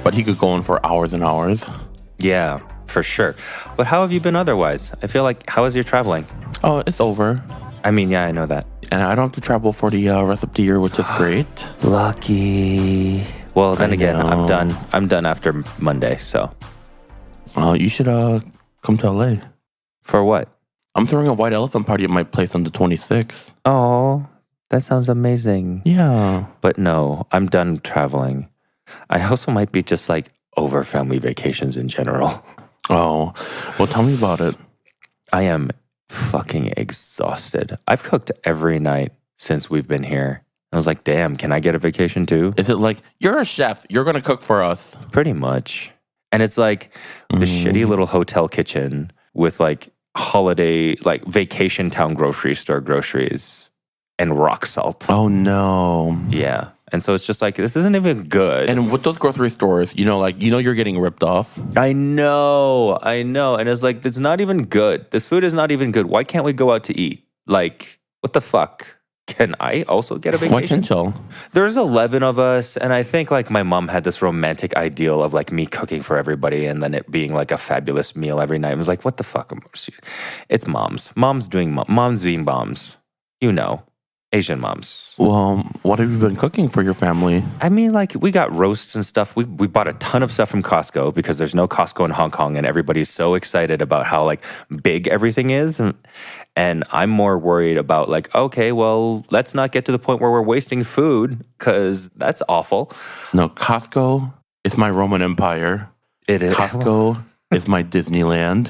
But he could go on for hours and hours. Yeah, for sure. But how have you been otherwise? I feel like, how is your traveling? Oh, it's over. I mean, yeah, I know that. And I don't have to travel for the rest of the year, which is great. Lucky. Well, then I again, I'm know. done. I'm done after Monday, so. You should come to LA. For what? I'm throwing a white elephant party at my place on the 26th. Oh, that sounds amazing. Yeah. But no, I'm done traveling. I also might be just like over family vacations in general. Oh, well, tell me about it. I am fucking exhausted. I've cooked every night since we've been here. I was like, damn, can I get a vacation too? Is it like, you're a chef, you're going to cook for us? Pretty much. And it's like the shitty little hotel kitchen with like holiday, like vacation town grocery store groceries and rock salt. Oh, no. Yeah. And so it's just like, this isn't even good. And with those grocery stores, you're getting ripped off. I know. And it's like, it's not even good. This food is not even good. Why can't we go out to eat? Like, what the fuck? Can I also get a vacation? Why can't you? There's 11 of us, and I think like my mom had this romantic ideal of like me cooking for everybody and then it being like a fabulous meal every night. I was like, what the fuck? It's moms. Moms being moms. You know, Asian moms. Well, what have you been cooking for your family? I mean, like, we got roasts and stuff. We bought a ton of stuff from Costco because there's no Costco in Hong Kong, and everybody's so excited about how, like, big everything is. And I'm more worried about, like, okay, well, let's not get to the point where we're wasting food because that's awful. No, Costco is my Roman Empire. It is. Costco is my Disneyland.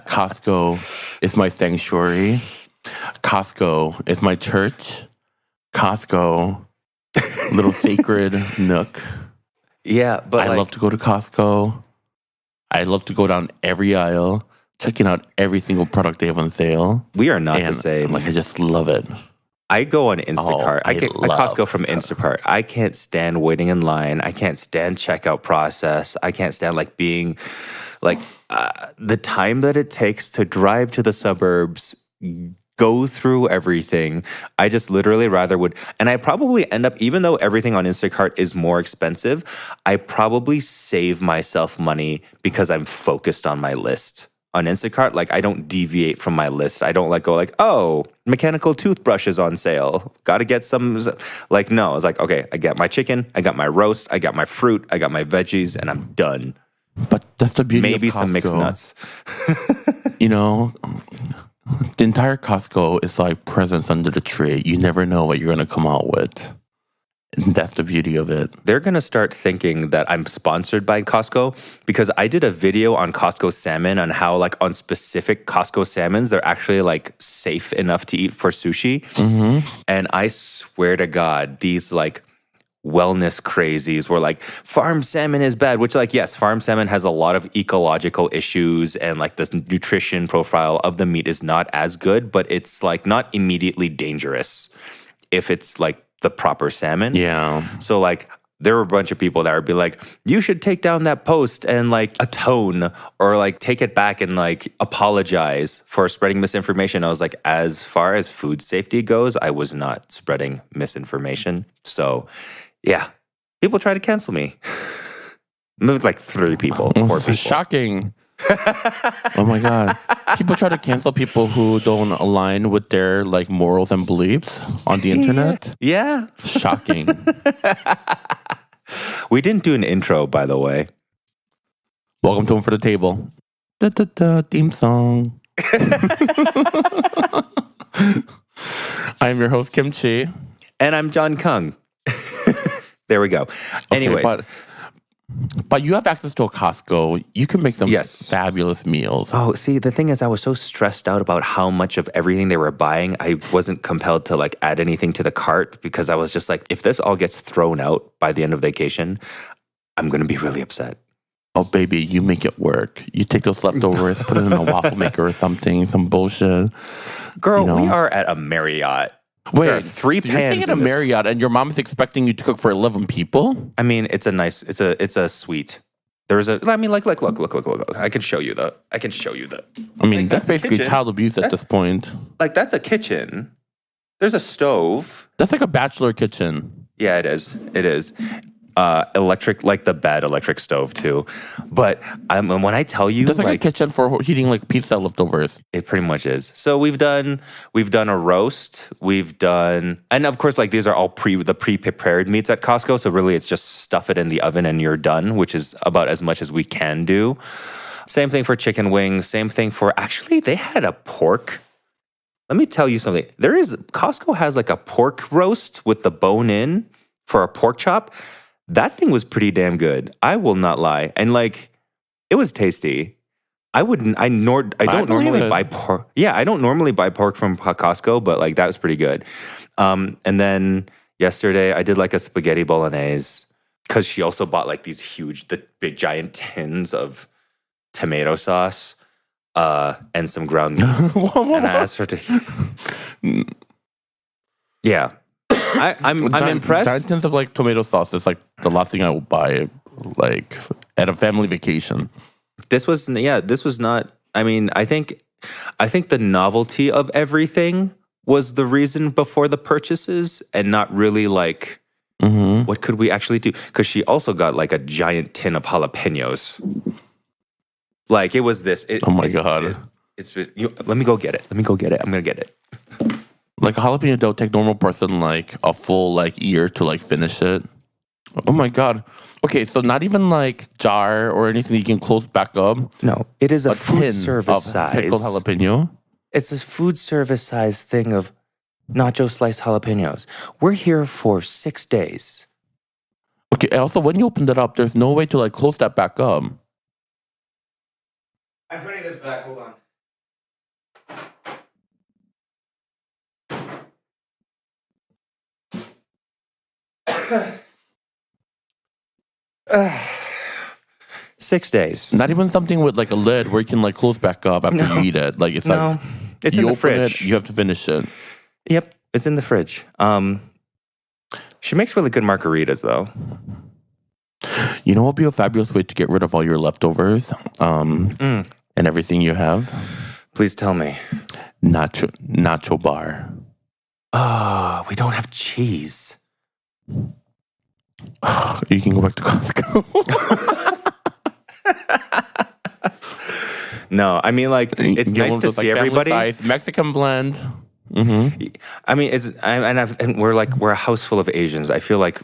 Costco is my sanctuary. Costco is my church. Costco, little sacred nook. Yeah, but I love to go to Costco. I love to go down every aisle, checking out every single product they have on sale. We are not the same. I just love it. I go on Instacart. I Costco from Instacart. I can't stand waiting in line. I can't stand checkout process. I can't stand like being like the time that it takes to drive to the suburbs, go through everything. I just literally rather would, and I probably end up, even though everything on Instacart is more expensive, I probably save myself money because I'm focused on my list. On Instacart, like I don't deviate from my list. I don't like go like, oh, mechanical toothbrush is on sale. Got to get some. Like, no, it's like, okay, I got my chicken, I got my roast, I got my fruit, I got my veggies, and I'm done. But that's the beauty Maybe of Costco. some mixed nuts. The entire Costco is like presents under the tree. You never know what you're going to come out with. And that's the beauty of it. They're going to start thinking that I'm sponsored by Costco because I did a video on Costco salmon on how like on specific Costco salmons, they're actually like safe enough to eat for sushi. Mm-hmm. And I swear to God, these like wellness crazies were like, farm salmon is bad, which like, yes, farm salmon has a lot of ecological issues and like the nutrition profile of the meat is not as good, but it's like not immediately dangerous if it's like the proper salmon. Yeah. So like there were a bunch of people that would be like, you should take down that post and like atone or like take it back and like apologize for spreading misinformation. I was like, as far as food safety goes, I was not spreading misinformation. So yeah, people try to cancel me. Maybe like 3 people, 4 people. Shocking. Oh my God. People try to cancel people who don't align with their like morals and beliefs on the internet. Yeah. Shocking. We didn't do an intro, by the way. Welcome to Him for the Table. Theme song. I am your host, Kim Chi. And I'm John Kung. There we go. Anyways. Okay, but you have access to a Costco. You can make some fabulous meals. Oh, see, the thing is, I was so stressed out about how much of everything they were buying. I wasn't compelled to like add anything to the cart because I was just like, if this all gets thrown out by the end of vacation, I'm going to be really upset. Oh, baby, you make it work. You take those leftovers, put it in a waffle maker or something, some bullshit. Girl, we are at a Marriott. Wait, there are 3 pans. You're staying at a Marriott and your mom is expecting you to cook for 11 people? I mean, it's a suite. There's a, I mean, look. I can show you the. I mean, that's basically child abuse at this point. Like, that's a kitchen. There's a stove. That's like a bachelor kitchen. Yeah, it is. It is. Electric, like the bad electric stove too. But when I tell you, That's like a kitchen for heating like pizza leftovers. it pretty much is. So we've done a roast. We've done, and of course, like these are all pre-prepared meats at Costco. So really, it's just stuff it in the oven and you're done, which is about as much as we can do. Same thing for chicken wings. Same thing for actually, they had a pork. Let me tell you something. Costco has like a pork roast with the bone in for a pork chop. That thing was pretty damn good. I will not lie. And like, it was tasty. I don't normally buy pork. Yeah, I don't normally buy pork from Costco, but like that was pretty good. And then yesterday I did like a spaghetti bolognese because she also bought like the big giant tins of tomato sauce and some ground meat. And I asked her to. Yeah. I'm impressed. Giant tins of like tomato sauce is like the last thing I will buy, like at a family vacation. This was not. I mean, I think the novelty of everything was the reason before the purchases, and not really like what could we actually do? Because she also got like a giant tin of jalapenos. Like it was this. Oh my god! Let me go get it. I'm gonna get it. Like a jalapeno don't take normal person like a full like year to like finish it. Oh my god. Okay, so not even like jar or anything you can close back up. No, it is a food tin service of size pickled jalapeno. It's this food service size thing of nacho sliced jalapenos. We're here for 6 days. Okay, also when you opened it up, there's no way to like close that back up. I'm putting this back. Hold on. 6 days. Not even something with like a lid where you can like close back up after you eat it. Like it's like it's you in the open fridge. it, you have to finish it. Yep, it's in the fridge. She makes really good margaritas though. You know what would be a fabulous way to get rid of all your leftovers and everything you have? Please tell me. Nacho bar. Oh, we don't have cheese. You can go back to Costco. No, I mean like it's nice to see everybody. Size, Mexican blend. Mm-hmm. I mean, we're a house full of Asians. I feel like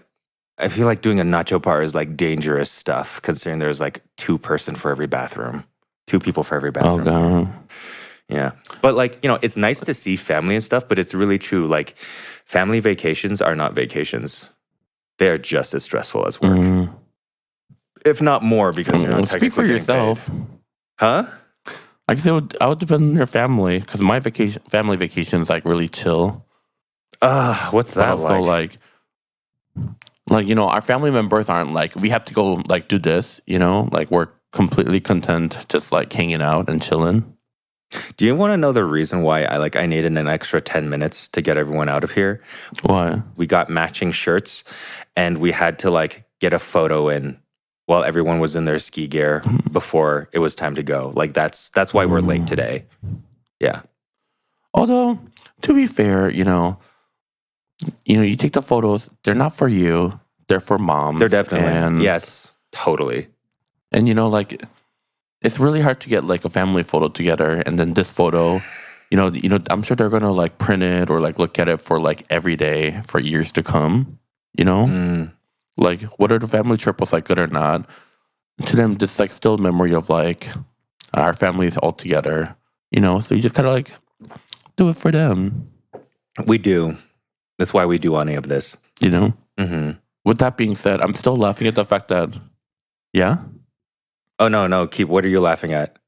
doing a nacho bar is like dangerous stuff, considering there's like 2 people for every bathroom. Oh god. Yeah, but like it's nice to see family and stuff. But it's really true. Like family vacations are not vacations. They are just as stressful as work, if not more, because you're not technically speak for yourself, huh? I guess I would depend on your family because my family vacation is like really chill. What's that also, like? Like our family members aren't like we have to go like do this. Like we're completely content just like hanging out and chilling. Do you want to know the reason why I needed an extra 10 minutes to get everyone out of here? Why? We got matching shirts and we had to like get a photo in while everyone was in their ski gear before it was time to go. Like that's why we're late today. Yeah. Although, to be fair, you take the photos, they're not for you, they're for mom. They're definitely. Yes, totally. And like it's really hard to get like a family photo together, and then this photo, I'm sure they're gonna like print it or like look at it for like every day for years to come. Like whether the family trip was like good or not, to them, this like still a memory of like our families all together. So you just kind of like do it for them. We do. That's why we do any of this. Mm-hmm. With that being said, I'm still laughing at the fact that, yeah. Oh, no. What are you laughing at?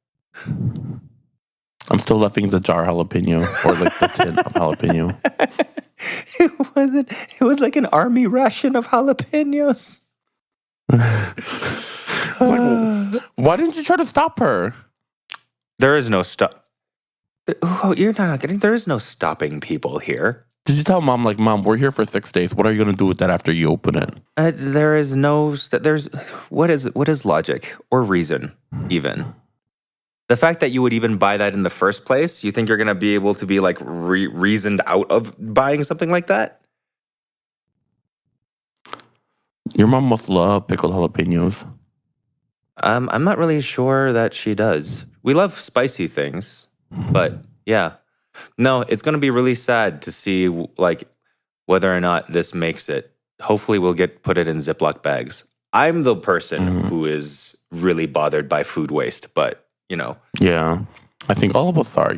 I'm still laughing at the jar jalapeno or like the tin of jalapeno. It was like an army ration of jalapenos. Like, why didn't you try to stop her? There is no stop. Oh, you're not getting. There is no stopping people here. Did you tell mom, like, Mom, we're here for 6 days. What are you going to do with that after you open it? There is no. What is logic or reason even? The fact that you would even buy that in the first place, you think you're going to be able to be like reasoned out of buying something like that? Your mom must love pickled jalapenos. I'm not really sure that she does. We love spicy things, but yeah. No, it's going to be really sad to see like whether or not this makes it. Hopefully we'll put it in Ziploc bags. I'm the person who is really bothered by food waste, but Yeah. I think all of us are,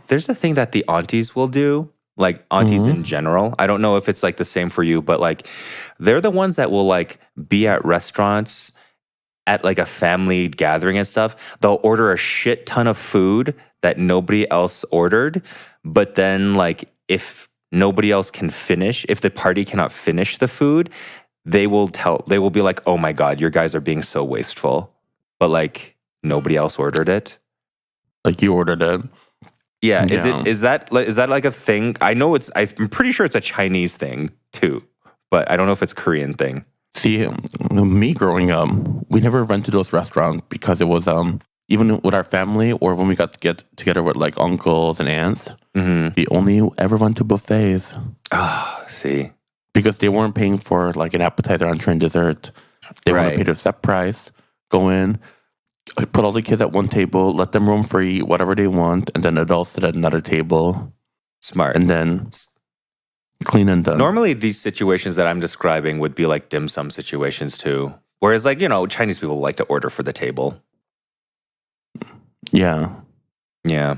there's a thing that the aunties will do, like aunties in general. I don't know if it's like the same for you, but like they're the ones that will like be at restaurants at like a family gathering and stuff. They'll order a shit ton of food that nobody else ordered, but then like if nobody else can finish, if the party cannot finish the food, they will be like, "Oh my god, your guys are being so wasteful." But like nobody else ordered it. Like you ordered it. Yeah, is that like a thing? I know I'm pretty sure it's a Chinese thing too, but I don't know if it's a Korean thing. See, me growing up, we never went to those restaurants because it was even with our family or when we got to get together with like uncles and aunts, we only ever went to buffets. Ah, see, because they weren't paying for like an appetizer, entree, and dessert. They want to pay their set price, go in, put all the kids at one table, let them roam free, whatever they want, and then adults sit at another table. Smart. And then clean and done. Normally, these situations that I'm describing would be like dim sum situations too. Whereas, like, Chinese people like to order for the table. Yeah. Yeah.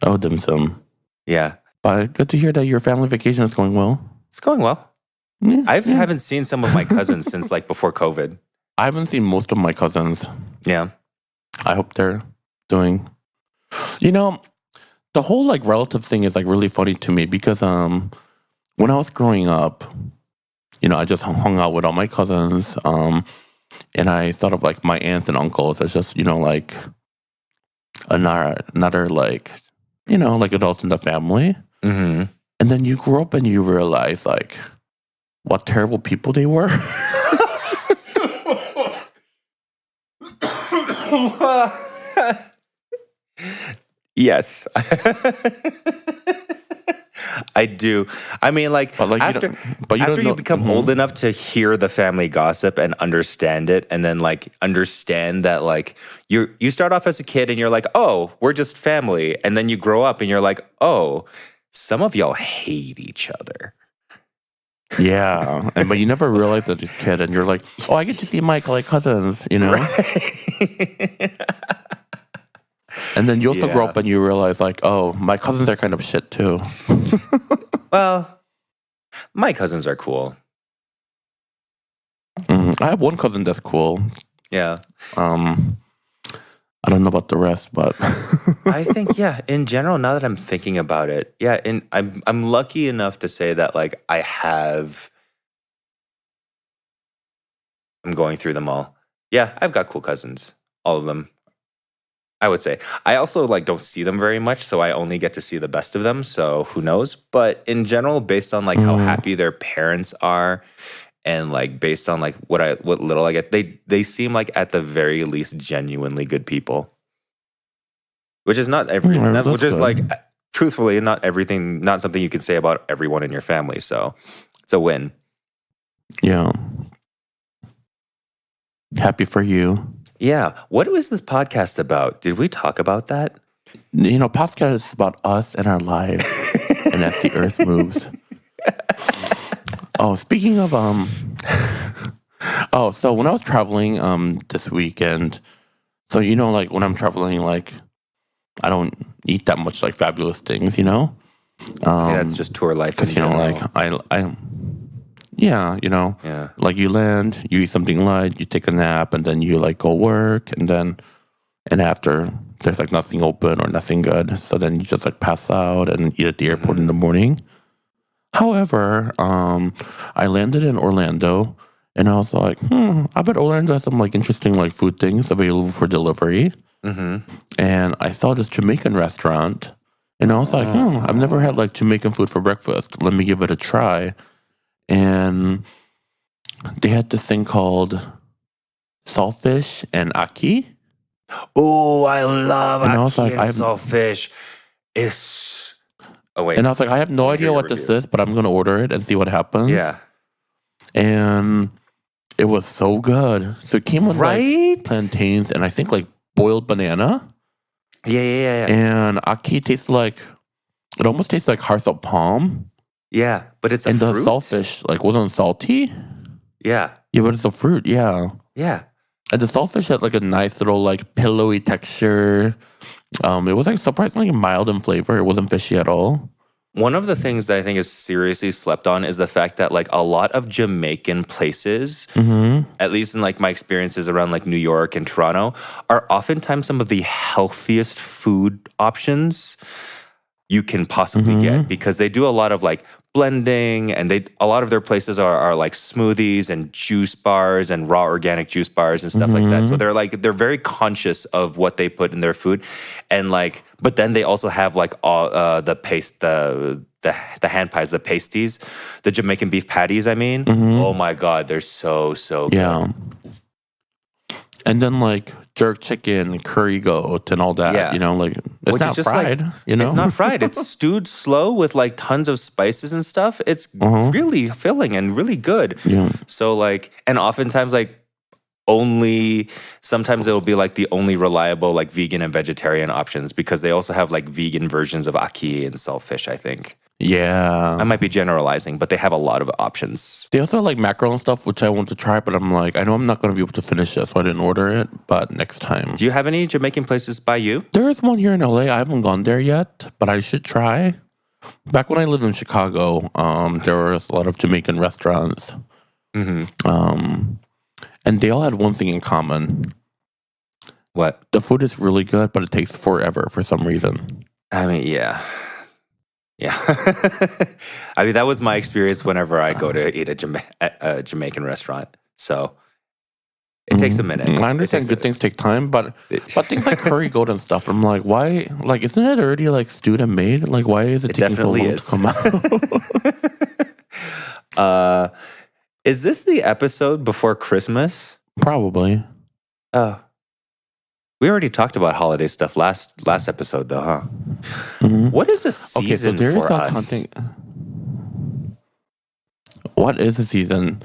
Oh, dim sum. Yeah. But good to hear that your family vacation is going well. It's going well. Yeah, I haven't seen some of my cousins since like before COVID. I haven't seen most of my cousins. Yeah. I hope they're doing. The whole like relative thing is like really funny to me because when I was growing up, I just hung out with all my cousins, and I thought of like my aunts and uncles as just like another like like adults in the family. Mm-hmm. And then you grow up and you realize like what terrible people they were. Yes. I do. I mean, like after you become old enough to hear the family gossip and understand it, and then like understand that like you start off as a kid and you're like, oh, we're just family, and then you grow up and you're like, oh, some of y'all hate each other. Yeah, but you never realize that as a kid, and you're like, oh, I get to see my like cousins, Right. And then you also grow up and you realize like, oh, my cousins are kind of shit too. Well, my cousins are cool. I have one cousin that's cool. Yeah. I don't know about the rest, but I think in general, now that I'm thinking about it, and I'm lucky enough to say that like I'm going through them all. Yeah, I've got cool cousins, all of them. I would say. I also like don't see them very much, so I only get to see the best of them, so who knows? But in general, based on like how happy their parents are and like based on like what little I get, they seem like at the very least genuinely good people. Which is not everything. Which is like truthfully not everything, not something you can say about everyone in your family, so it's a win. Yeah. Happy for you. Yeah. What was this podcast about? Did we talk about that? Podcast is about us and our lives and as the earth moves. Oh, speaking of so when I was traveling this weekend, so like when I'm traveling, like I don't eat that much like fabulous things, That's just tour life. Because like like you land, you eat something light, you take a nap, and then you like go work, and after there's like nothing open or nothing good, so then you just like pass out and eat at the airport in the morning. However, I landed in Orlando, and I was like, I bet Orlando has some like interesting like food things available for delivery. And I saw this Jamaican restaurant, and I was like, I've never had like Jamaican food for breakfast. Let me give it a try. And they had this thing called saltfish and ackee. Oh, I love ackee and saltfish. Oh, wait. And I was like, I have no idea what this is, but I'm going to order it and see what happens. Yeah. And It was so good. So it came with Right? like plantains and I think like boiled banana. Yeah. And ackee tastes like, it almost tastes like hearth of palm. Yeah, but it's a and fruit. And the saltfish like wasn't salty. Yeah. Yeah, but it's a fruit, yeah. Yeah. And the saltfish had like a nice little like pillowy texture. It was like surprisingly mild in flavor. It wasn't fishy at all. One of the things that I think is seriously slept on is the fact that like a lot of Jamaican places, at least in like my experiences around like New York and Toronto, are oftentimes some of the healthiest food options you can possibly get, because they do a lot of like blending, and a lot of their places are like smoothies and juice bars and raw organic juice bars and stuff like that. So they're very conscious of what they put in their food, and like, but then they also have like all the paste, the hand pies, the pasties, the Jamaican beef patties. I mean, oh my god, they're so good. Yeah. And then like jerk chicken, curry goat, and all that. Yeah. You know, like it's Which not is just fried. like, you know, it's not fried. It's stewed slow with like tons of spices and stuff. It's really filling and really good. Yeah. So like, and oftentimes like sometimes it'll be like the only reliable like vegan and vegetarian options, because they also have like vegan versions of ackee and saltfish, I think. Yeah. I might be generalizing, but they have a lot of options. They also have like mackerel and stuff, which I want to try, but I'm like, I know I'm not going to be able to finish it, so I didn't order it. But next time. Do you have any Jamaican places by you? There is one here in LA. I haven't gone there yet, but I should try. Back when I lived in Chicago, there were a lot of Jamaican restaurants. And they all had one thing in common. What? The food is really good, but it takes forever for some reason. I mean, yeah. I mean, that was my experience whenever I go to eat at a Jamaican restaurant. So it takes a minute. I understand good things take time, but things like curry goat and stuff, I'm like, why? Like, isn't it already like stewed and made? Like, why is it taking so long to come out? Is this the episode before Christmas? Probably. We already talked about holiday stuff last episode, though, huh? What is a season for us? What is a season?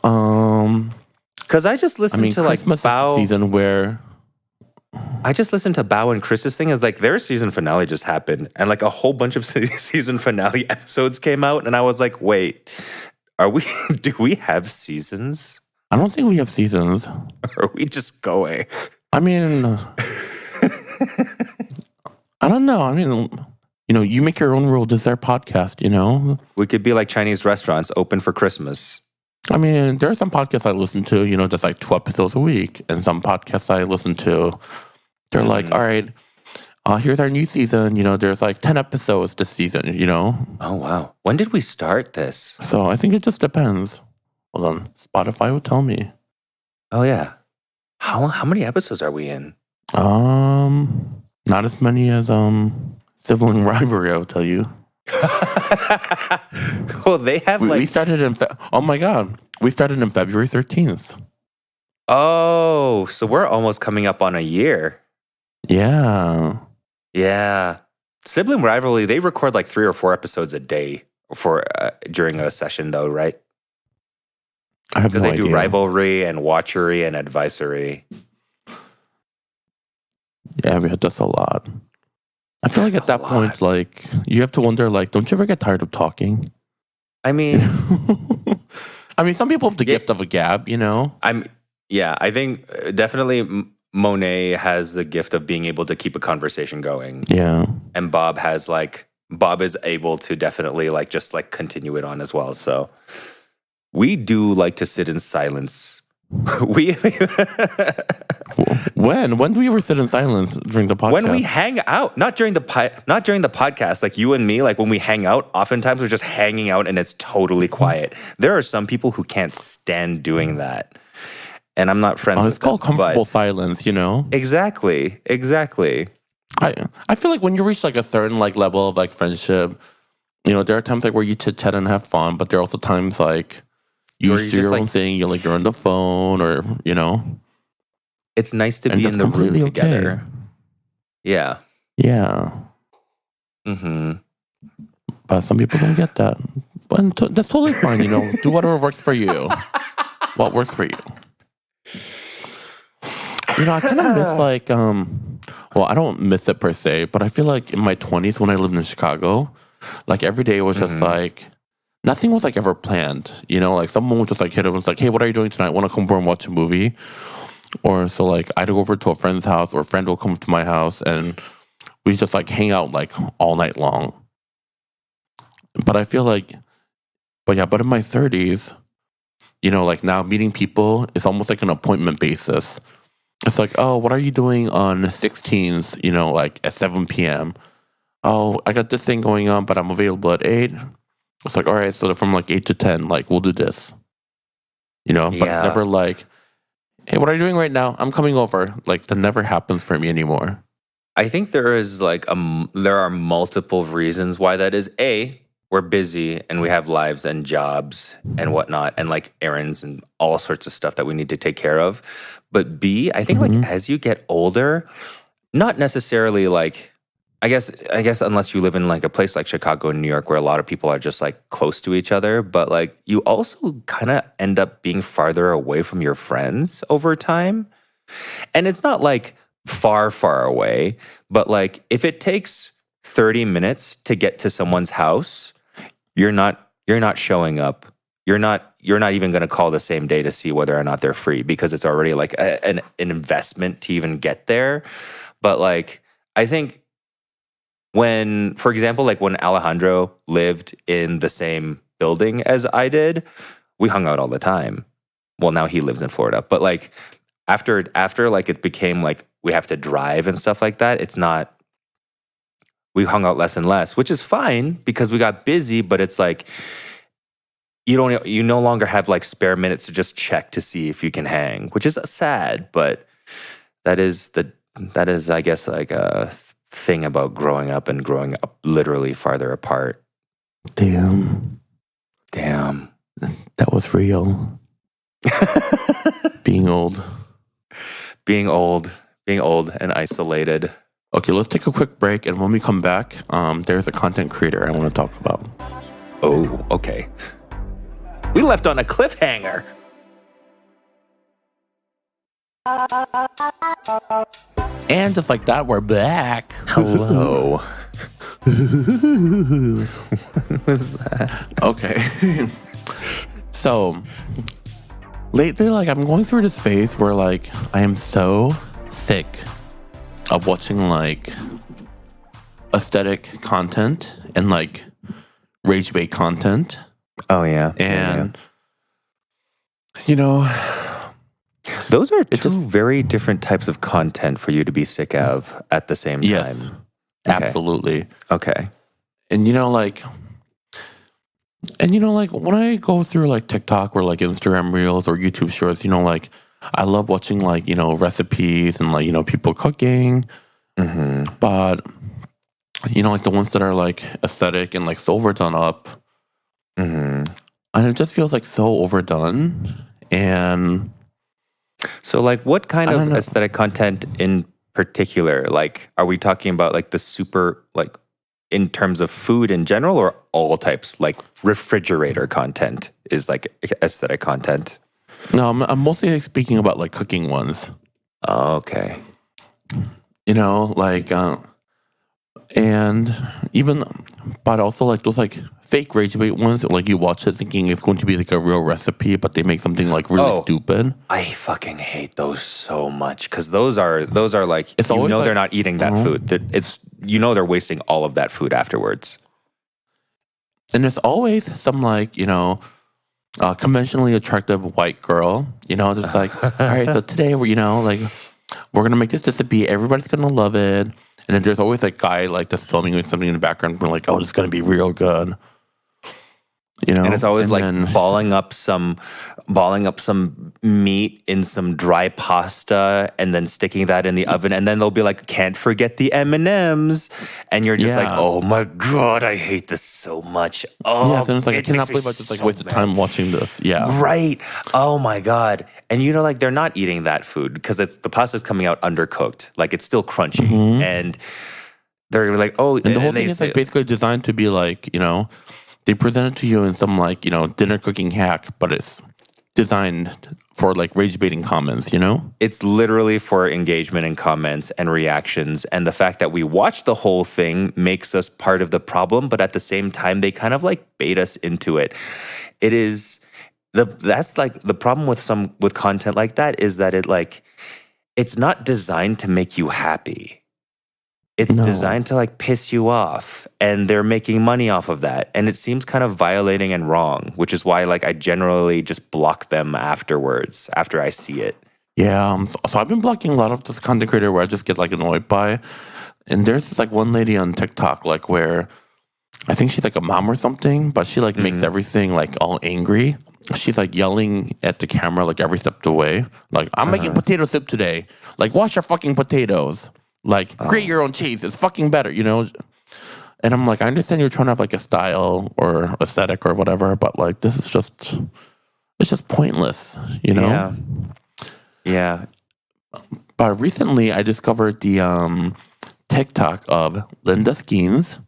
Because I just listened to like Christmas Bao. Is a season where I just listened to Bao and Chris's thing. Is like their season finale just happened, and like a whole bunch of season finale episodes came out, and I was like, wait, do we have seasons? I don't think we have seasons. Or are we just going? I mean, I don't know. I mean, you make your own rules. It's their podcast, We could be like Chinese restaurants, open for Christmas. I mean, there are some podcasts I listen to, that's like 2 episodes a week. And some podcasts I listen to, they're like, all right, here's our new season. There's like 10 episodes this season, Oh, wow. When did we start this? So I think it just depends. Hold on. Spotify will tell me. Oh, yeah. How many episodes are we in? Not as many as Sibling Rivalry, I'll tell you. Well, they have we started in oh my god, we started in February 13th. Oh, so we're almost coming up on a year. Yeah. Sibling Rivalry, they record like 3 or 4 episodes a day for during a session, though, right? I have no idea. Because they do Rivalry and Watchery and Advisory. Yeah, that's a lot. I feel like at that point, like, you have to wonder, like, don't you ever get tired of talking? I mean... some people have the gift of a gab, I think definitely Monet has the gift of being able to keep a conversation going. Yeah. And Bob is able to definitely, like, just, like, continue it on as well, so... We do like to sit in silence. When do we ever sit in silence during the podcast? When we hang out, not during the podcast. Like you and me, like when we hang out, oftentimes we're just hanging out and it's totally quiet. There are some people who can't stand doing that, and I'm not friends with them. It's called comfortable silence, Exactly. I feel like when you reach like a certain like level of like friendship, there are times like where you chit chat and have fun, but there are also times like you do your own thing. You're on the phone, or It's nice to be in the room together. Yeah. Mm-hmm. But some people don't get that. But that's totally fine. Do whatever works for you. What works for you? I kind of miss well, I don't miss it per se, but I feel like in my 20s when I lived in Chicago, like every day was just like, nothing was like ever planned. Like someone would just like hit up and was like, hey, what are you doing tonight? Want to come over and watch a movie? Or so like I'd go over to a friend's house or a friend will come to my house and we just like hang out like all night long. But I feel like, but in my 30s, like now meeting people is almost like an appointment basis. It's like, oh, what are you doing on 16s, like at 7 p.m.? Oh, I got this thing going on, but I'm available at 8. It's like, all right, so from like 8 to 10, like we'll do this. But it's never like, hey, what are you doing right now? I'm coming over. Like that never happens for me anymore. I think there is there are multiple reasons why that is. A, we're busy and we have lives and jobs and whatnot and like errands and all sorts of stuff that we need to take care of. But B, I think like as you get older, not necessarily like, I guess unless you live in like a place like Chicago and New York where a lot of people are just like close to each other, but like you also kind of end up being farther away from your friends over time. And it's not like far, far away, but like if it takes 30 minutes to get to someone's house, you're not showing up. You're not even going to call the same day to see whether or not they're free because it's already like an investment to even get there. But like I think when, for example, like when Alejandro lived in the same building as I did, we hung out all the time. Well, now he lives in Florida, but like after like it became like we have to drive and stuff like that, it's not, we hung out less and less, which is fine because we got busy, but it's like you no longer have like spare minutes to just check to see if you can hang, which is sad, but that is I guess like a thing about growing up and growing up literally farther apart. Damn. That was real. Being old and isolated. Okay, let's take a quick break, and when we come back, there's a content creator I want to talk about. Oh, okay. We left on a cliffhanger. And just like that, we're back. Hello. What was that? Okay. So, lately, like, I'm going through this phase where, like, I am so sick of watching, like, aesthetic content and, like, rage bait content. Oh, yeah. And, those are two very different types of content for you to be sick of at the same time. Yes, absolutely. Okay. And, when I go through, like, TikTok or, like, Instagram Reels or YouTube Shorts, like, I love watching, like, recipes and, like, people cooking. Mm-hmm. But, like, the ones that are, like, aesthetic and, like, so overdone up. Mm-hmm. And it just feels, like, so overdone. And so, like, what kind of aesthetic content in particular? Like, are we talking about, like, the super, like, in terms of food in general, or all types? Like, refrigerator content is, like, aesthetic content? No, I'm mostly speaking about, like, cooking ones. Oh, okay. And even, but also, like, those, like, fake rage bait ones, like, you watch it thinking it's going to be, like, a real recipe, but they make something, like, really stupid. I fucking hate those so much, because those are like, it's always they're not eating that food. It's, they're wasting all of that food afterwards. And there's always some, like, conventionally attractive white girl, just like, all right, so today we're going to make this recipe, everybody's going to love it. And then there's always a guy, like, just filming with something in the background. We're like, oh, this is going to be real good. And it's always balling up some meat in some dry pasta and then sticking that in the oven. And then they'll be like, can't forget the M&Ms. And you're just like, oh my God, I hate this so much. Oh, yes, and it's like, I cannot believe I just, like, wasted time watching this. Yeah. Right. Oh my God. And like, they're not eating that food because the pasta's coming out undercooked. Like, it's still crunchy. Mm-hmm. And they're like, oh. And the whole thing is, like, basically designed to be like, they present it to you in some, like, dinner cooking hack, but it's designed for like rage baiting comments, you know? It's literally for engagement and comments and reactions. And the fact that we watch the whole thing makes us part of the problem, but at the same time, they kind of like bait us into it. It is that's like the problem with content like that is that it's not designed to make you happy. It's designed to like piss you off, and they're making money off of that. And it seems kind of violating and wrong, which is why like I generally just block them afterwards, after I see it. Yeah, so I've been blocking a lot of this content creator where I just get like annoyed by. And there's this like one lady on TikTok like where I think she's like a mom or something, but she like makes everything like all angry. She's like yelling at the camera like every step of the way. Like, I'm making potato soup today. Like, wash your fucking potatoes. Like, grate your own cheese. It's fucking better, you know? And I'm like, I understand you're trying to have like a style or aesthetic or whatever, but like, this is just, it's just pointless, you know? Yeah. But recently I discovered the TikTok of Linda Skeens.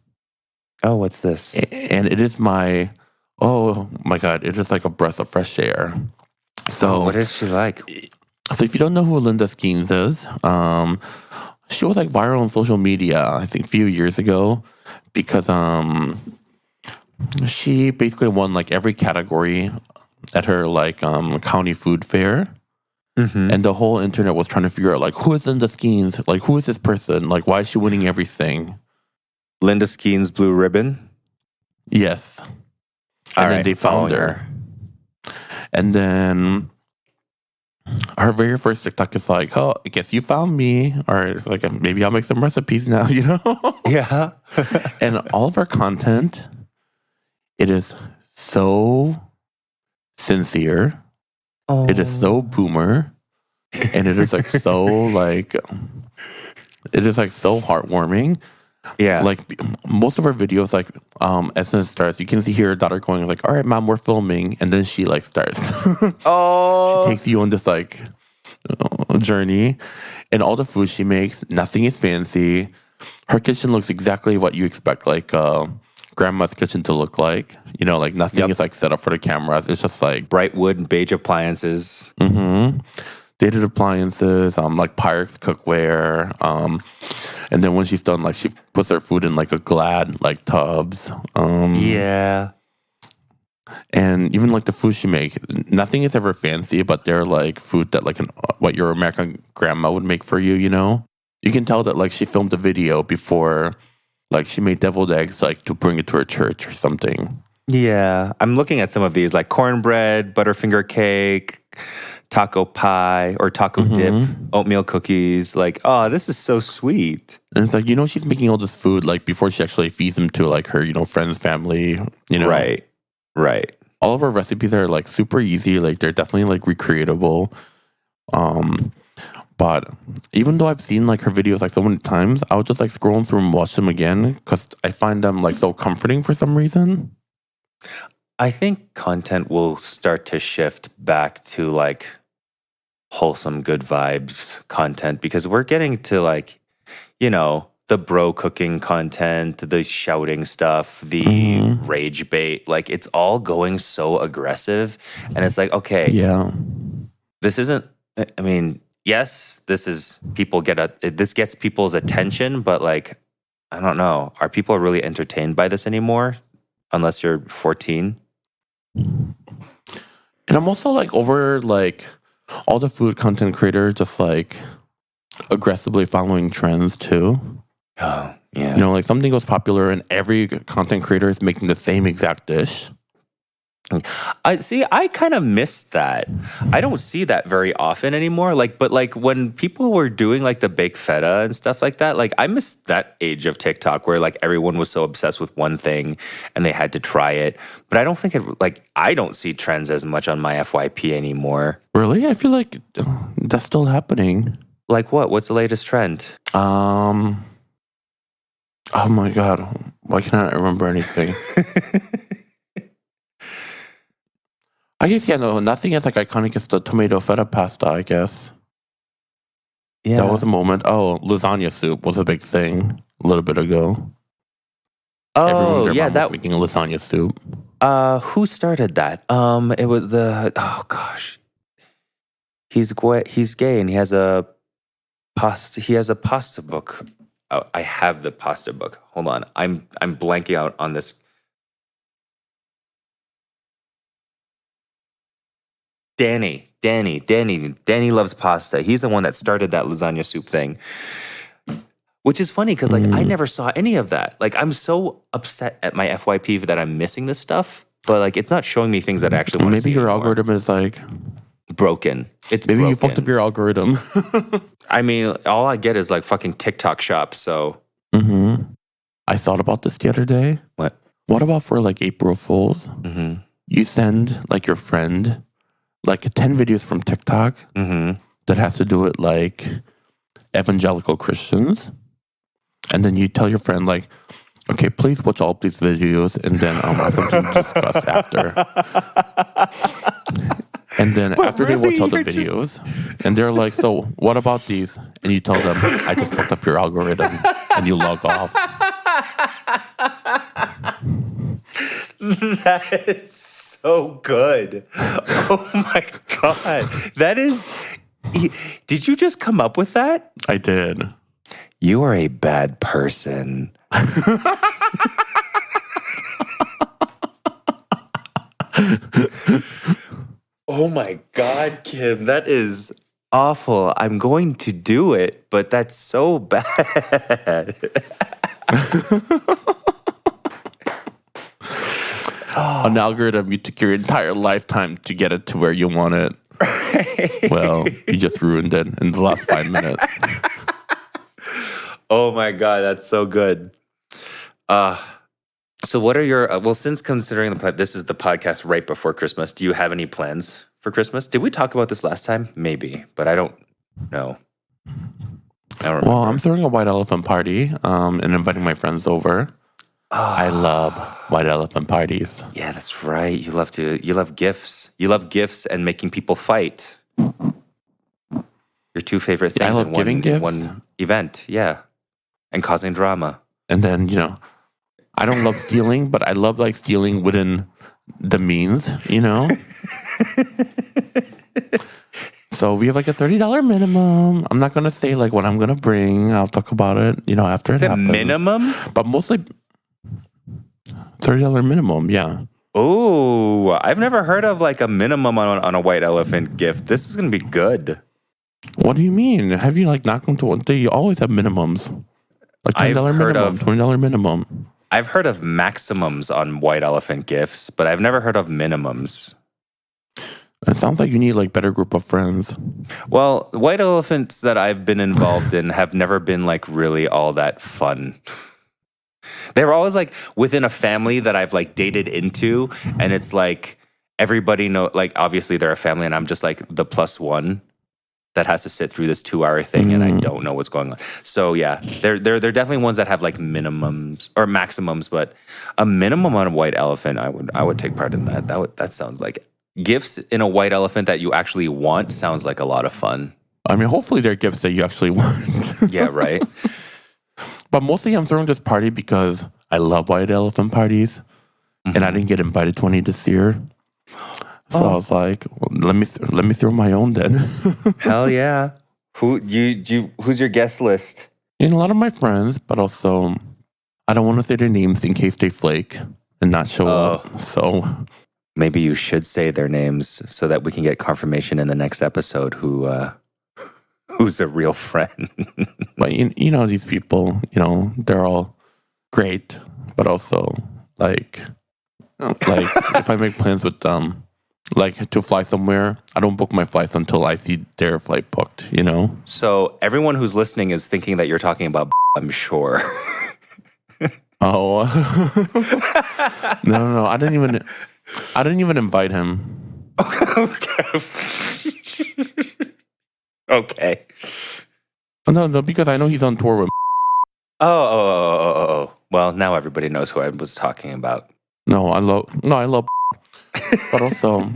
Oh, what's this? And it is oh my God, it is like a breath of fresh air. So, what is she like? So if you don't know who Linda Skeens is, she was like viral on social media, I think a few years ago, because she basically won like every category at her like county food fair. And the whole internet was trying to figure out like, who is Linda Skeens? Like, who is this person? Like, why is she winning everything? Linda Skeens Blue Ribbon? Yes. And then they found her. And then her very first TikTok is like, oh, I guess you found me. Or it's like, maybe I'll make some recipes now, you know? Yeah. And all of her content, it is so sincere. Oh. It is so boomer. And it is like so like, it is like so heartwarming. Yeah. Like most of her videos, like as soon as it starts, you can see her daughter going like, all right, mom, we're filming. And then she like starts. Oh. She takes you on this like journey. And all the food she makes, nothing is fancy. Her kitchen looks exactly what you expect like grandma's kitchen to look like. You know, like nothing is like set up for the cameras. It's just like bright wood and beige appliances. Dated appliances, like Pyrex cookware. And then when she's done, like she puts her food in like a Glad like tubs. Yeah. And even like the food she makes, nothing is ever fancy, but they're like food that like what your American grandma would make for you, you know? You can tell that like she filmed a video before like she made deviled eggs like to bring it to her church or something. Yeah. I'm looking at some of these like cornbread, butterfinger cake, taco pie or taco dip, oatmeal cookies. Like, oh, this is so sweet. And it's like, you know, she's making all this food like before she actually feeds them to like her, you know, friends, family, you know. Right. All of her recipes are like super easy. Like they're definitely like recreatable. But even though I've seen like her videos like so many times, I would just like scrolling through and watch them again because I find them like so comforting for some reason. I think content will start to shift back to like wholesome, good vibes content because we're getting to like, you know, the bro cooking content, the shouting stuff, the rage bait. Like it's all going so aggressive. And it's like, okay, this isn't, I mean, yes, this gets people's attention, but like, I don't know. Are people really entertained by this anymore? Unless you're 14. And I'm also like over like all the food content creators just like aggressively following trends too. Oh, yeah. You know, like something goes popular and every content creator is making the same exact dish. I kind of miss that. I don't see that very often anymore. But when people were doing like the baked feta and stuff like that, like I miss that age of TikTok where like everyone was so obsessed with one thing and they had to try it. But I don't think I don't see trends as much on my FYP anymore. Really? I feel like that's still happening. Like what? What's the latest trend? Oh my God. Why can't I remember anything? I guess, nothing as like iconic as the tomato feta pasta, I guess. Yeah. That was a moment. Oh, lasagna soup was a big thing a little bit ago. Oh, yeah. That was making a lasagna soup. Who started that? It was oh gosh. He's gay and he has a pasta book. Oh, I have the pasta book. Hold on. I'm blanking out on this. Danny loves pasta. He's the one that started that lasagna soup thing. Which is funny because I never saw any of that. Like, I'm so upset at my FYP that I'm missing this stuff, but like it's not showing me things that I actually want to see. Maybe your algorithm is like broken. Maybe you fucked up your algorithm. I mean, all I get is like fucking TikTok shop. So I thought about this the other day. What about for like April Fools? You send like your friend like 10 videos from TikTok that has to do with like evangelical Christians. And then you tell your friend, like, okay, please watch all of these videos, and then I have something to discuss after. And then after they watch all the videos, and they're like, so what about these? And you tell them, I just fucked up your algorithm, and you log off. That's so good. Oh my God. That is... Did you just come up with that? I did. You are a bad person. Oh my God, Kim, that is awful. I'm going to do it, but that's so bad. An algorithm you took your entire lifetime to get it to where you want it. Well, you just ruined it in the last 5 minutes. Oh my God, that's so good. So what are your, well, since considering this is the podcast right before Christmas, do you have any plans for Christmas? Did we talk about this last time? Maybe, but I don't know. Well, I'm throwing a white elephant party and inviting my friends over. I love white elephant parties. Yeah, that's right. You love gifts. You love gifts and making people fight. Your two favorite things I love giving gifts. One event, yeah. And causing drama. And then, I don't love stealing, but I love like stealing within the means, So we have like a $30 minimum. I'm not going to say like what I'm going to bring. I'll talk about it, after it happens. The minimum? But mostly $30 minimum, yeah. Oh, I've never heard of like a minimum on a white elephant gift. This is going to be good. What do you mean? Have you like not come to one? You always have minimums. Like $10 minimum, $20 minimum. I've heard of maximums on white elephant gifts, but I've never heard of minimums. It sounds like you need like better group of friends. Well, white elephants that I've been involved in have never been like really all that fun. They were always like within a family that I've like dated into, and it's like everybody know, like obviously they're a family, and I'm just like the plus one that has to sit through this 2-hour thing, and I don't know what's going on. So yeah, they're definitely ones that have like minimums or maximums, but a minimum on a white elephant, I would take part in that. That sounds like gifts in a white elephant that you actually want sounds like a lot of fun. I mean, hopefully they're gifts that you actually want. Yeah, right. But mostly I'm throwing this party because I love white elephant parties, and I didn't get invited to any this year. So I was like, well, let me throw my own then. Hell yeah. Who's your guest list? A lot of my friends, but also I don't want to say their names in case they flake and not show up. So maybe you should say their names so that we can get confirmation in the next episode who's a real friend. But these people, they're all great, but also like if I make plans with them, like to fly somewhere, I don't book my flights until I see their flight booked, So everyone who's listening is thinking that you're talking about, I'm sure. Oh. No. I didn't even invite him. Okay. Okay. No, because I know he's on tour with Oh. Well, now everybody knows who I was talking about. I love but also,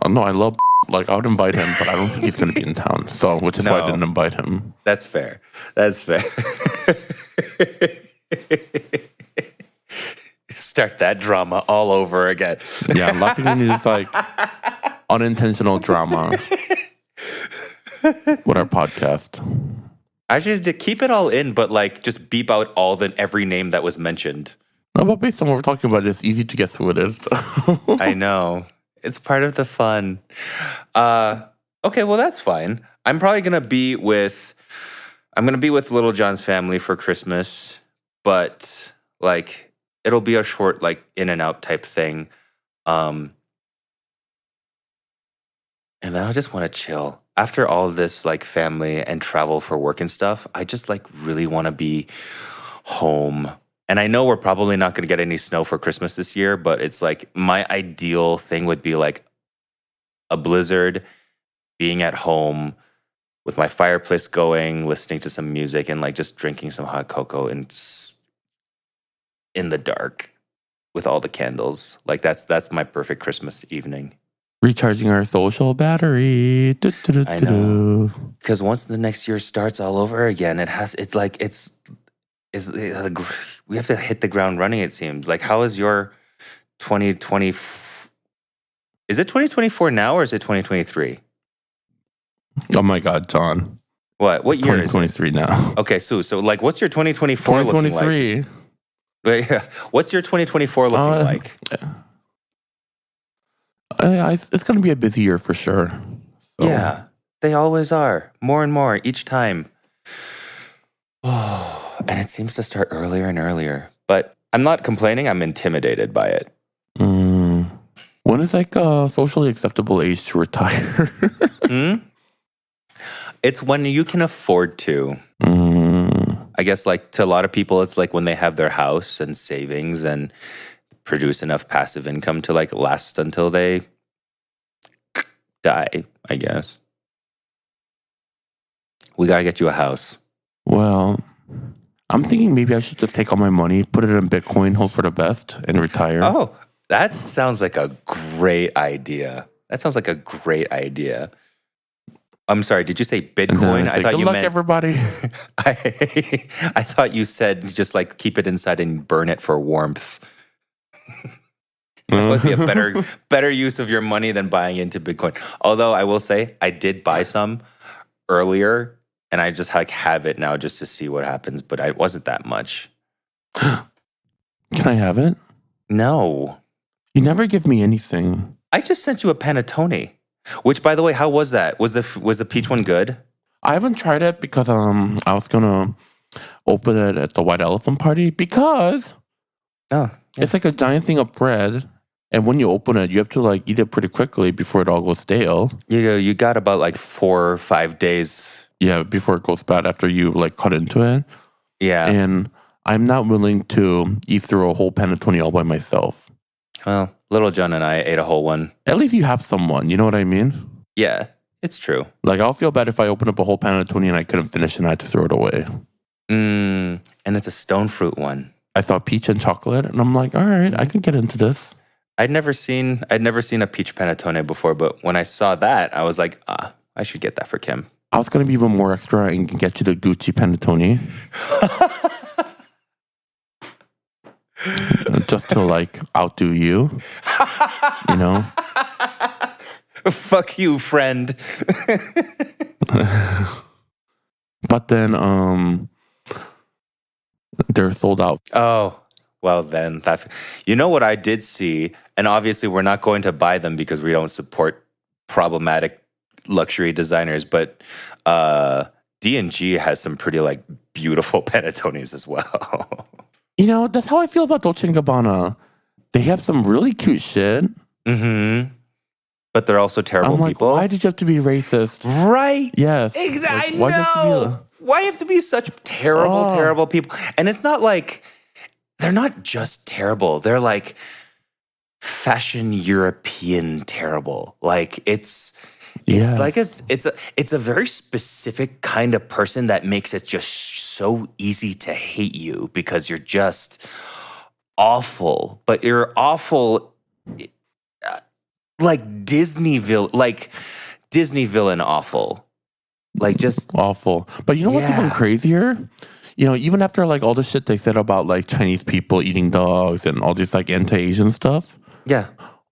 I love, like, I would invite him, but I don't think he's going to be in town. So, which is why I didn't invite him. That's fair. Start that drama all over again. Yeah, laughing is like unintentional drama with our podcast. Actually, to keep it all in, but like just beep out every name that was mentioned. No, but based on what we're talking about, it's easy to guess who it is. I know. It's part of the fun. Okay, well that's fine. I'm gonna be with Little John's family for Christmas, but like it'll be a short like in and out type thing. And then I just want to chill. After all this like family and travel for work and stuff, I just like really want to be home. And I know we're probably not going to get any snow for Christmas this year, but it's like my ideal thing would be like a blizzard, being at home with my fireplace going, listening to some music, and like just drinking some hot cocoa in the dark with all the candles. Like that's my perfect Christmas evening. Recharging our social battery. I know. Because once the next year starts all over again, we have to hit the ground running, it seems. Like, how is your 2020? Is it 2024 now or is it 2023? Oh my God, John. What year is it? 2023 now. Okay, so like, what's your 2024 looking like? 2023. What's your 2024 looking like? It's going to be a busy year for sure. So. Yeah, they always are. More and more each time. Oh, and it seems to start earlier and earlier. But I'm not complaining. I'm intimidated by it. When is like a socially acceptable age to retire? It's when you can afford to. I guess like to a lot of people, it's like when they have their house and savings and produce enough passive income to like last until they die, I guess. We got to get you a house. Well, I'm thinking maybe I should just take all my money, put it in Bitcoin, hope for the best, and retire. Oh, that sounds like a great idea. I'm sorry, did you say Bitcoin? I thought you meant everybody. I thought you said just like keep it inside and burn it for warmth. That would be a better use of your money than buying into Bitcoin. Although I will say I did buy some earlier and I just like have it now just to see what happens, but it wasn't that much. Can I have it? No. You never give me anything. I just sent you a panettone. Which, by the way, how was that? Was the peach one good? I haven't tried it because I was gonna open it at the White Elephant Party because it's like a giant thing of bread, and when you open it, you have to like eat it pretty quickly before it all goes stale. You got about like 4 or 5 days. Yeah, before it goes bad after you like cut into it. Yeah, and I'm not willing to eat through a whole panettone all by myself. Well, Little John and I ate a whole one. At least you have someone, you know what I mean? Yeah, it's true. Like, I'll feel bad if I open up a whole panettone and I couldn't finish and I had to throw it away. And it's a stone fruit one. I thought peach and chocolate, and I'm like, all right, I can get into this. I'd never seen a peach panettone before, but when I saw that, I was like, I should get that for Kim. I was going to be even more extra and get you the Gucci panettone. Just to like outdo you, you know. Fuck you, friend. But then they're sold out. Oh, well then you know what I did see, and obviously we're not going to buy them because we don't support problematic luxury designers, but D&G has some pretty like beautiful panettones as well. You know, that's how I feel about Dolce & Gabbana. They have some really cute shit. Mm-hmm. But they're also terrible people. Why did you have to be racist? Right. Yes. Exactly. Like, why do you have to be such terrible people? And it's not like, they're not just terrible. They're like fashion European terrible. Like it's like it's a very specific kind of person that makes it just so easy to hate you because you're just awful. But you're awful like Disney villain awful. Like just awful. But you know what's even crazier? even after like all the shit they said about like Chinese people eating dogs and all this like anti-Asian stuff, Yeah.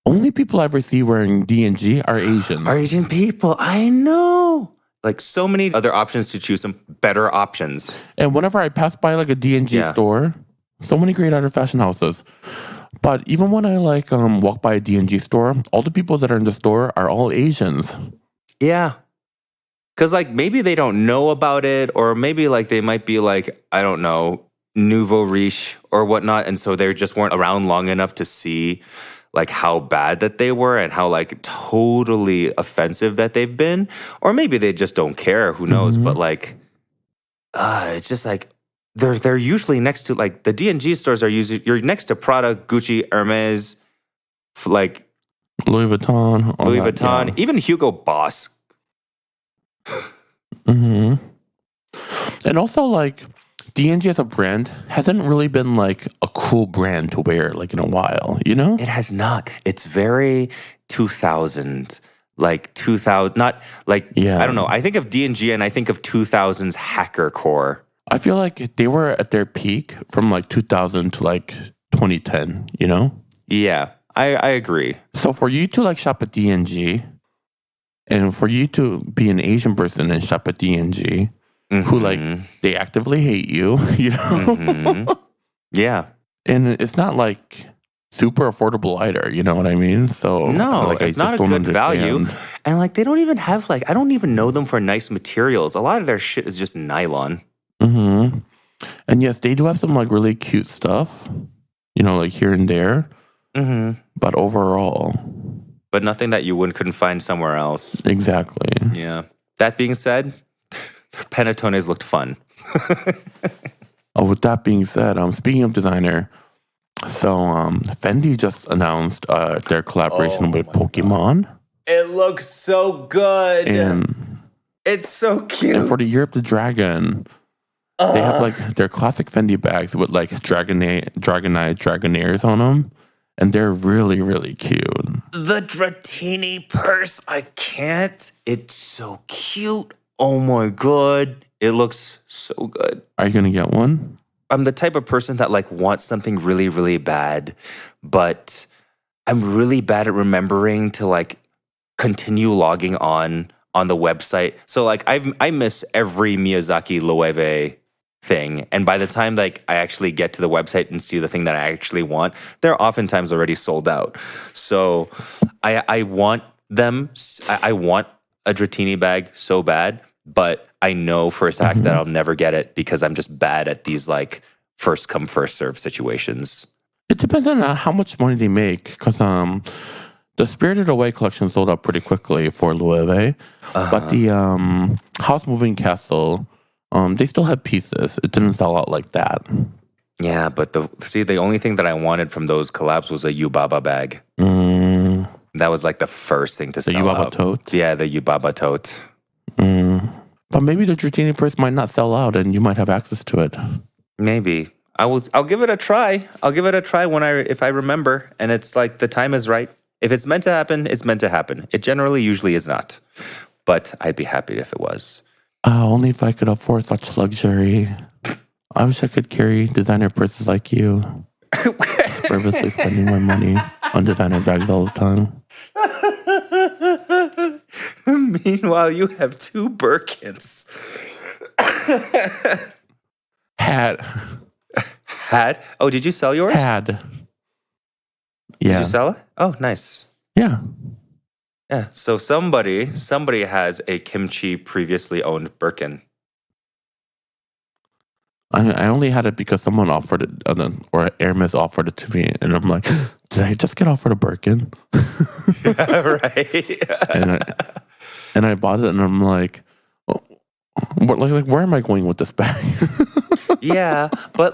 only people I ever see wearing D&G are Asian. Are Asian people. I know. Like so many other options to choose, some better options. And whenever I pass by like a D&G store, so many great art fashion houses. But even when I like walk by a D&G store, all the people that are in the store are all Asians. Yeah. Because like maybe they don't know about it, or maybe like they might be like, I don't know, nouveau riche or whatnot. And so they just weren't around long enough to see like how bad that they were and how like totally offensive that they've been. Or maybe they just don't care. Who knows? But like, it's just like they're usually next to like the D&G stores are usually you're next to Prada, Gucci, Hermes, like Louis Vuitton, even Hugo Boss. And also like D&G as a brand hasn't really been like a cool brand to wear like in a while, you know? It has not. It's very 2000, like 2000, not like, I don't know. I think of D&G and I think of 2000s hacker core. I feel like they were at their peak from like 2000 to like 2010, you know? Yeah, I agree. So for you to like shop at D&G and for you to be an Asian person and shop at D&G, who like they actively hate you, you know? Yeah. And it's not like super affordable either, you know what I mean? So no, like, it's not a good value. And like they don't even have like I don't even know them for nice materials. A lot of their shit is just nylon. And yes, they do have some like really cute stuff, you know, like here and there. But overall, but nothing that you couldn't find somewhere else. Exactly. Yeah. That being said, Panettones looked fun. With that being said, speaking of designer, so Fendi just announced their collaboration with Pokemon. God. It looks so good. And it's so cute. And for the Year of the Dragon, they have like their classic Fendi bags with like Dragonairs on them. And they're really, really cute. The Dratini purse, I can't. It's so cute. Oh my God. It looks so good. Are you going to get one? I'm the type of person that like wants something really, really bad, but I'm really bad at remembering to like continue logging on the website. So like I miss every Miyazaki Loewe thing, and by the time like I actually get to the website and see the thing that I actually want, they're oftentimes already sold out. So I want them. I want a Dratini bag so bad, but I know for a fact that I'll never get it because I'm just bad at these like first come first serve situations. It depends on how much money they make, because the Spirited Away collection sold out pretty quickly for Loewe, but the House Moving Castle, they still had pieces. It didn't sell out like that. Yeah, but the only thing that I wanted from those collabs was a Yubaba bag. That was like the first thing to sell out. The Yubaba tote? Yeah, the Yubaba tote. But maybe the Dratini purse might not sell out and you might have access to it. Maybe. I'll give it a try. I'll give it a try if I remember and it's like the time is right. If it's meant to happen, it's meant to happen. It usually is not. But I'd be happy if it was. Only if I could afford such luxury. I wish I could carry designer purses like you. Just purposely spending my money on designer bags all the time. Meanwhile, you have 2 Birkins. Had? Oh, did you sell yours? Had. Yeah. Did you sell it? Oh, nice. Yeah. Yeah. So somebody has a Kimchi previously owned Birkin. I only had it because someone offered it, or Hermes offered it to me, and I'm like, did I just get offered a Birkin? Yeah, right. and I bought it, and I'm like, where am I going with this bag? Yeah, but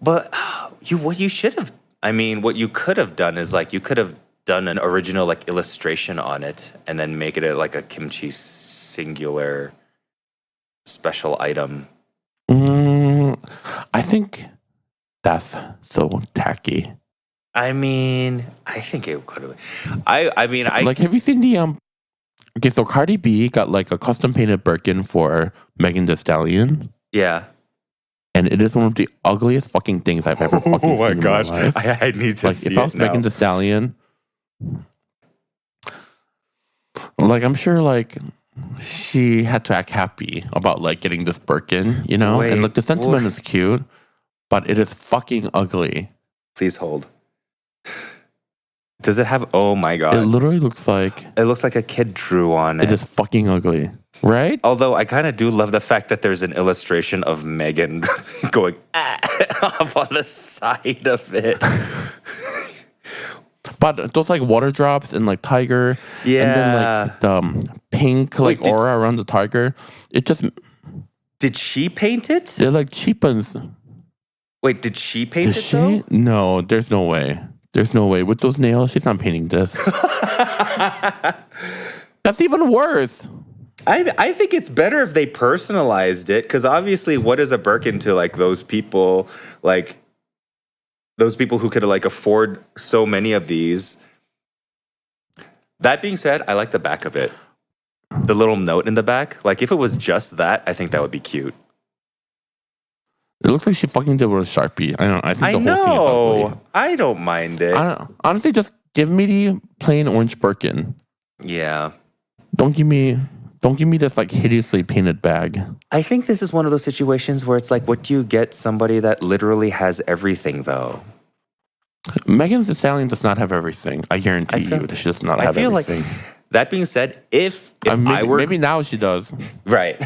what you should have. I mean, what you could have done is like you could have done an original like illustration on it, and then make it like a Kimchi singular special item. I think that's so tacky. I mean, I think it could have. I mean, like, have you seen the Okay, so Cardi B got like a custom painted Birkin for Megan Thee Stallion. Yeah. And it is one of the ugliest fucking things I've ever fucking seen in my life. I need to see it now. If I was Megan Thee Stallion, like I'm sure like she had to act happy about like getting this Birkin, you know? And like the sentiment is cute, but it is fucking ugly. Please hold. Does it have, oh my God. It literally looks like... It looks like a kid drew on it. It is fucking ugly. Right? Although I kind of do love the fact that there's an illustration of Megan going up on the side of it. But those like water drops and like tiger, and then like the pink like aura around the tiger, it just... Did she paint it? It like cheapens. Wait, did she paint it though? No, there's no way. There's no way. With those nails, she's not painting this. That's even worse. I think it's better if they personalized it, because obviously what is a Birkin to like those people who could like afford so many of these. That being said, I like the back of it. The little note in the back. Like if it was just that, I think that would be cute. It looks like she fucking did with a Sharpie. I think the whole thing is ugly. I don't mind it. Honestly, just give me the plain orange Birkin. Yeah. Don't give me this like hideously painted bag. I think this is one of those situations where it's like, what do you get somebody that literally has everything though? Megan Thee Stallion does not have everything. I guarantee you that she does not have everything. Like, that being said, if I were... Maybe now she does. Right.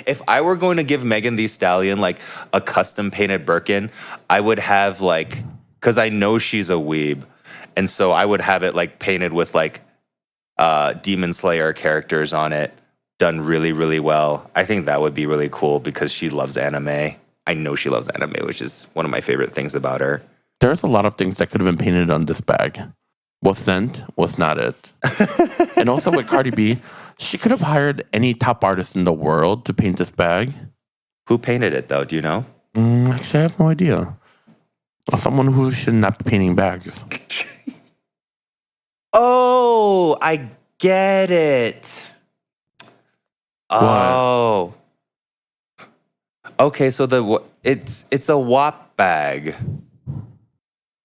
If I were going to give Megan Thee Stallion like a custom painted Birkin, I would have like... Because I know she's a weeb. And so I would have it like painted with like Demon Slayer characters on it. Done really, really well. I think that would be really cool because she loves anime. I know she loves anime, which is one of my favorite things about her. There's a lot of things that could have been painted on this bag. Was sent, was not it. And also with Cardi B, she could have hired any top artist in the world to paint this bag. Who painted it though? Do you know? Actually, I have no idea. Someone who should not be painting bags. Oh, I get it. Oh. Okay, so it's a WAP bag.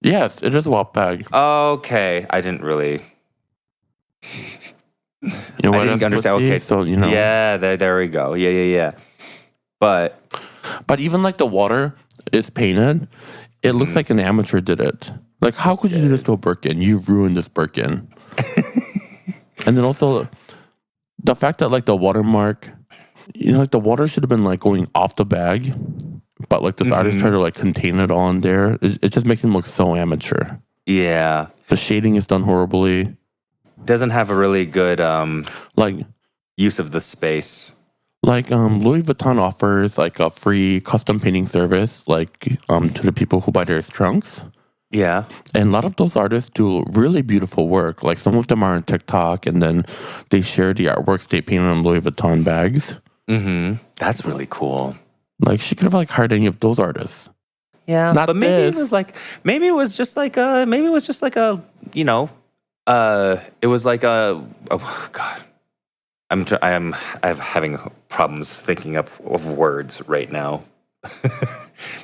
Yes, it is a WAP bag. Okay, I didn't really. You know what? I didn't understand. Okay, so you know. Yeah, there we go. Yeah. But even like the water is painted. It looks like an amateur did it. Like, how could you do this to a Birkin? You ruined this Birkin. And then also the fact that like the watermark, you know, like the water should have been like going off the bag. But like this artist tried to like contain it all in there. It just makes him look so amateur. Yeah. The shading is done horribly. Doesn't have a really good like use of the space. Like Louis Vuitton offers like a free custom painting service like to the people who buy their trunks. Yeah. And a lot of those artists do really beautiful work. Like some of them are on TikTok and then they share the artworks they painted on Louis Vuitton bags. Mm-hmm. That's really cool. Like she could have like hired any of those artists. Yeah, not but maybe it was just like a you know, it was like a, oh God, I'm having problems thinking up of words right now.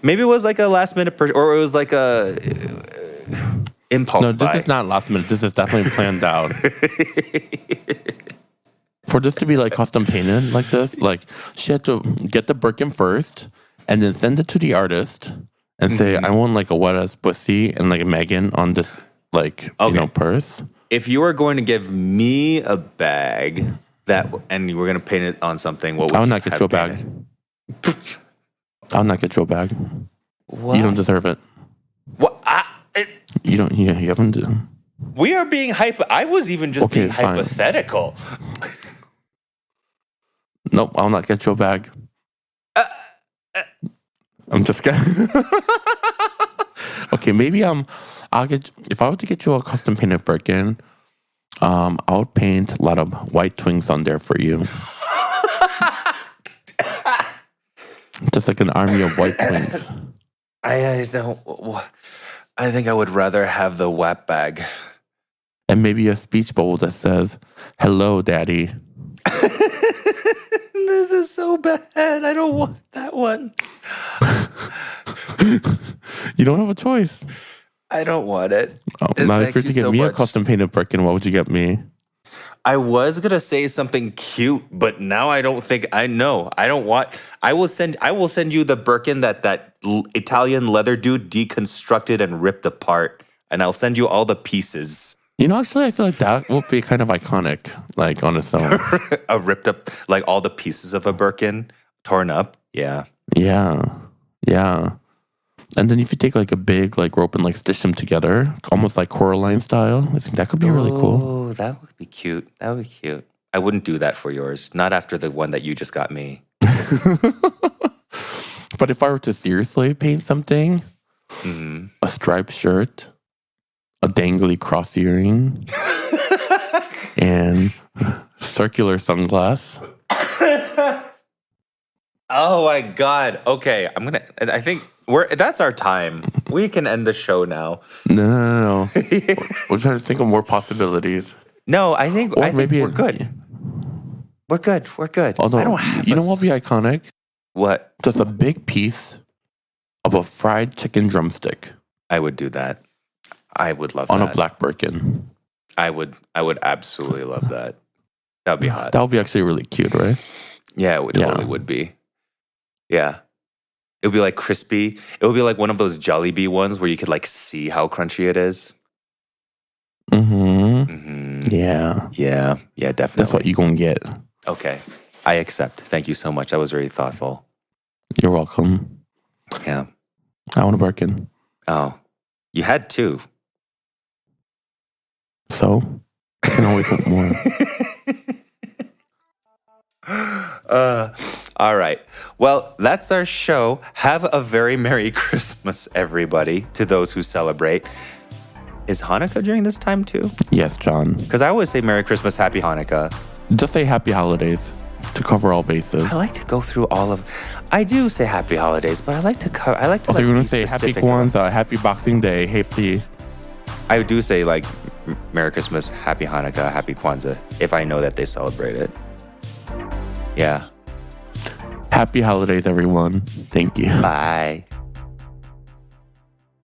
Maybe it was like a last minute or it was like a impulse. No, this is not last minute. This is definitely planned out. For this to be like custom painted like this, like she had to get the Birkin first and then send it to the artist and say, I want like a wet ass pussy and like a Megan on this like, you know, purse. If you were going to give me a bag and you were going to paint it on something, what would I would not get you a bag. I would not get you a bag. What? You don't deserve it. What? You don't, you haven't. We are being I was even just being hypothetical. Nope, I'll not get you a bag. I'm just kidding. Okay, maybe I'll get, if I were to get you a custom painted Birkin, I'll paint a lot of white twinks on there for you. Just like an army of white twinks. I think I would rather have the WAP bag. And maybe a speech bubble that says, "Hello, Daddy." This is so bad. I don't want that one. You don't have a choice. I don't want it. Now, if you're to get me a custom painted Birkin, what would you get me? I was gonna say something cute, but now I don't think I know. I don't want. I will send you the Birkin that Italian leather dude deconstructed and ripped apart, and I'll send you all the pieces. Actually, I feel like that will be kind of iconic, like on its own. A ripped up, like all the pieces of a Birkin torn up. Yeah. And then if you take like a big like rope and like stitch them together, almost like Coraline style, I think that could be really cool. Oh, that would be cute. That would be cute. I wouldn't do that for yours. Not after the one that you just got me. But if I were to seriously paint something, a striped shirt, a dangly cross earring, and circular sunglass. Oh my God. Okay. I think that's our time. We can end the show now. No. We're trying to think of more possibilities. No, I think we're good. We're good. Although, I don't have what would be iconic? What? Just a big piece of a fried chicken drumstick. I would do that. I would love that. On a black Birkin. I would absolutely love that. That would be hot. That would be actually really cute, right? Yeah, it totally would be. Yeah. It would be like crispy. It would be like one of those Jollibee ones where you could like see how crunchy it is. Yeah. Yeah, definitely. That's what you're going to get. Okay. I accept. Thank you so much. That was very thoughtful. You're welcome. Yeah. I want a Birkin. Oh. You had two. So? I can always want more. All right. Well, that's our show. Have a very Merry Christmas, everybody, to those who celebrate. Is Hanukkah during this time too? Yes, John. Because I always say Merry Christmas, Happy Hanukkah. Just say Happy Holidays to cover all bases. I like to go through all of. I do say Happy Holidays, but I like to cover. I like to. Also, you're going to say Happy Kwanzaa, Happy Boxing Day, Happy. I do say like Merry Christmas, Happy Hanukkah, Happy Kwanzaa if I know that they celebrate it. Yeah. Happy holidays, everyone. Thank you. Bye.